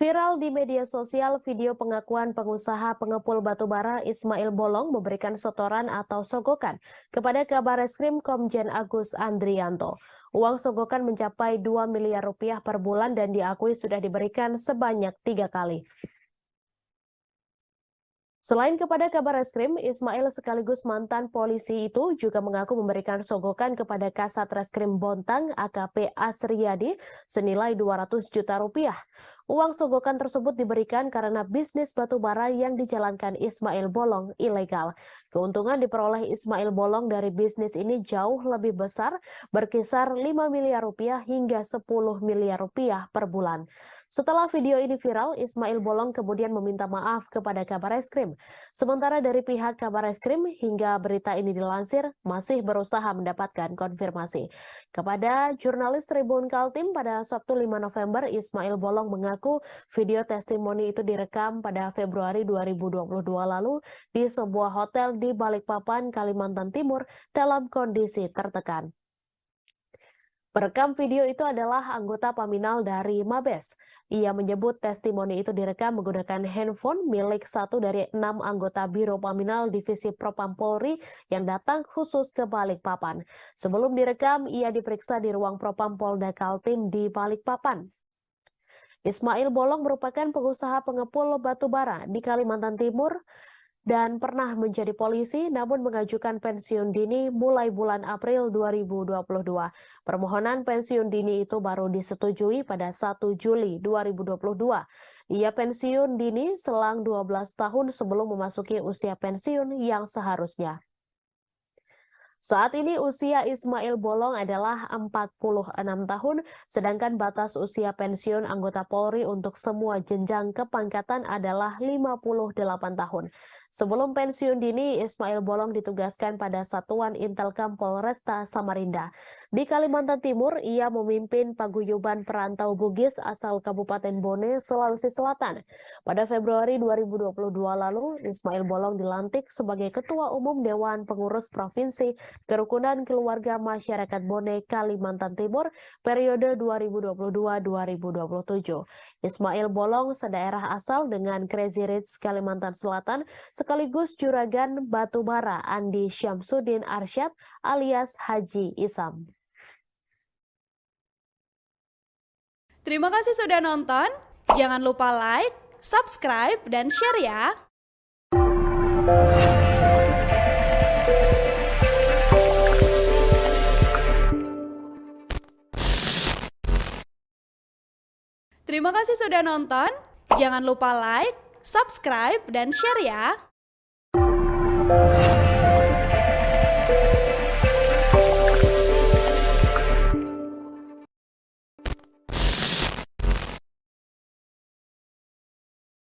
Viral di media sosial video pengakuan pengusaha pengepul batubara Ismail Bolong memberikan setoran atau sogokan kepada Kabareskrim Komjen Agus Andrianto. Uang sogokan mencapai 2 miliar rupiah per bulan dan diakui sudah diberikan sebanyak 3 kali. Selain kepada Kabareskrim, Ismail sekaligus mantan polisi itu juga mengaku memberikan sogokan kepada Kasat Reskrim Bontang AKP Asriyadi senilai 200 juta rupiah. Uang sogokan tersebut diberikan karena bisnis batubara yang dijalankan Ismail Bolong ilegal. Keuntungan diperoleh Ismail Bolong dari bisnis ini jauh lebih besar, berkisar 5 miliar rupiah hingga 10 miliar rupiah per bulan. Setelah video ini viral, Ismail Bolong kemudian meminta maaf kepada Kabareskrim. Sementara dari pihak Kabareskrim hingga berita ini dilansir masih berusaha mendapatkan konfirmasi. Kepada jurnalis Tribun Kaltim pada Sabtu 5 November, Ismail Bolong mengaku video testimoni itu direkam pada Februari 2022 lalu di sebuah hotel di Balikpapan, Kalimantan Timur dalam kondisi tertekan. Perekam video itu adalah anggota Paminal dari Mabes. Ia menyebut testimoni itu direkam menggunakan handphone milik satu dari 6 anggota Biro Paminal Divisi Propam Polri yang datang khusus ke Balikpapan. Sebelum direkam, ia diperiksa di ruang Propam Polda Kaltim di Balikpapan. Ismail Bolong merupakan pengusaha pengepul batubara di Kalimantan Timur dan pernah menjadi polisi namun mengajukan pensiun dini mulai bulan April 2022. Permohonan pensiun dini itu baru disetujui pada 1 Juli 2022. Ia pensiun dini selang 12 tahun sebelum memasuki usia pensiun yang seharusnya. Saat ini usia Ismail Bolong adalah 46 tahun, sedangkan batas usia pensiun anggota Polri untuk semua jenjang kepangkatan adalah 58 tahun. Sebelum pensiun dini, Ismail Bolong ditugaskan pada Satuan Intelkam Polresta Samarinda. Di Kalimantan Timur, ia memimpin paguyuban perantau Bugis asal Kabupaten Bone, Sulawesi Selatan. Pada Februari 2022 lalu, Ismail Bolong dilantik sebagai Ketua Umum Dewan Pengurus Provinsi Kerukunan Keluarga Masyarakat Bone, Kalimantan Timur, periode 2022-2027. Ismail Bolong sedaerah asal dengan Crazy Rich, Kalimantan Selatan, sekaligus juragan batubara Andi Syamsuddin Arsyad alias Haji Isam. Terima kasih sudah nonton. Jangan lupa like, subscribe, dan share ya. Terima kasih sudah nonton. Jangan lupa like, subscribe, dan share ya.